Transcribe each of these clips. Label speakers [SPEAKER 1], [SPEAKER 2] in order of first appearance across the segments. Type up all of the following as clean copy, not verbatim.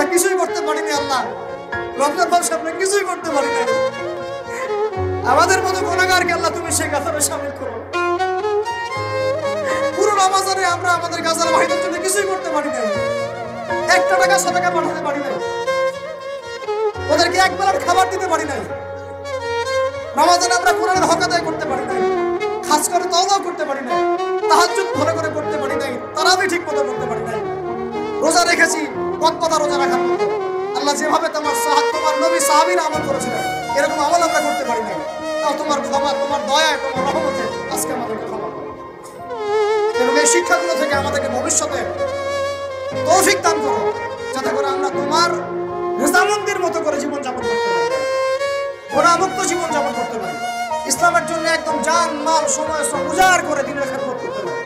[SPEAKER 1] আমরা কিছুই করতে পারিনি আল্লাহ, রমজান মাস আমরা কিছুই করতে পারি না। আমাদের মতো গুনাহগারকে আল্লাহ তুমি সেই কাতারে শামিল করো। পুরো রমজানে আমরা আমাদের গাজার ভাইদের জন্য কিছুই করতে পারি না, একটা টাকা সাদাকা পাঠাতে পারি না, ওদেরকে এক বেলার খাবার দিতে পারি না। রমজানে আমরা কোরআনের হক আদায় করতে পারি না, খাস করে তওবা করতে পারি না, তাহাজ্জুদ ভালো করে করতে পারি না, তারাবি ঠিক মতো করতে পারি না। রোজা রেখেছি পথপথা রোজা রাখার মতো, আল্লাহ যেভাবে তোমার নবী সাহাবীরা আমল করেছিলেন এরকম আমল আমরা করতে পারি না। তাও তোমার ক্ষমা, তোমার দয়া, তোমার রহমতে আজকে আমাদেরকে ক্ষমা করো এবং এই শিক্ষাগুলো থেকে আমাদেরকে ভবিষ্যতে তৌফিক দান করো, যাতে করে আমরা তোমার রেজামন্দির মতো করে জীবনযাপন করতে পারি, গুনাহমুক্ত জীবনযাপন করতে পারি, ইসলামের জন্য একদম জান মাল সময় সব উজাড় করে দিনের খেদমত করতে পারি।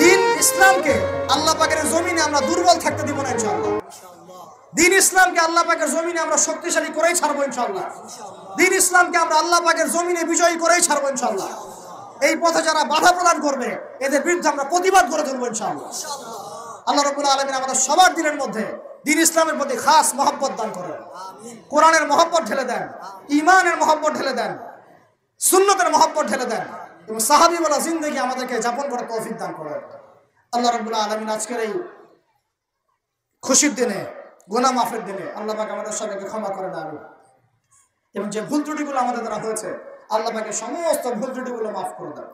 [SPEAKER 1] দিন ইসলামকে আল্লাহ পাকের জমিনে আমরা দুর্বল থাকতে দিব না ইনশাআল্লাহ। দিন ইসলামকে আল্লাহ পাকের জমিনে আমরা শক্তিশালী করেই ছাড়বো ইনশাআল্লাহ। দিন ইসলামকে আমরা আল্লাহ পাকের জমিনে বিজয়ী করেই ছাড়বো ইনশাআল্লাহ। এই পথে যারা বাধা প্রদান করবে এদের বিরুদ্ধে আমরা প্রতিবাদ করে তুলবো ইনশাআল্লাহ। আল্লাহ রাব্বুল আলামিন আমাদের সবার দিনের মধ্যে দিন ইসলামের প্রতি খাস মহব্বত দান করেন, কোরআনের মহব্বত ঢেলে দেন, ঈমানের মহব্বত ঢেলে দেন, সুন্নতের মহব্বত ঢেলে দেন এবং সাহাবীওয়ালা জিন্দেগি আমাদেরকে যাপন করার তৌফিক দান করেন। আল্লাহ রাব্বুল আলামিন আজকের এই খুশির দিনে, গুনাহ মাফের দিনে আল্লাহ পাক আমাদের সবাইকে ক্ষমা করে দেন এবং যে ভুল ত্রুটিগুলো আমাদের দ্বারা হয়েছে আল্লাহ পাকের সমস্ত ভুল ত্রুটিগুলো মাফ করে দেন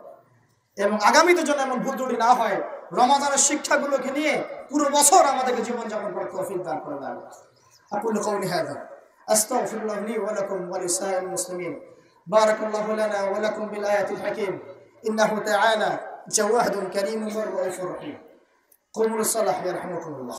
[SPEAKER 1] এবং আগামীতে যেন এমন ভুল ত্রুটি না হয়, রমাদানের শিক্ষাগুলোকে নিয়ে পুরো বছর আমাদেরকে জীবনযাপন করার তৌফিক দান করে দেন। আকুলু কওলি হাযা আস্তাগফিরুল্লাহ লি ওয়া লাকুম ওয়া লিসাইরিল মুসলিমিন। বারাকাল্লাহু লানা ওয়া লাকুম বিল আয়াতিল হাকীম ইন্নাহু তাআলা জাওয়াদুন কারীমুন ওয়া রাউফুর রহিম। কুমু লিস-সালাহ ইয়ারহামুকুমুল্লাহ।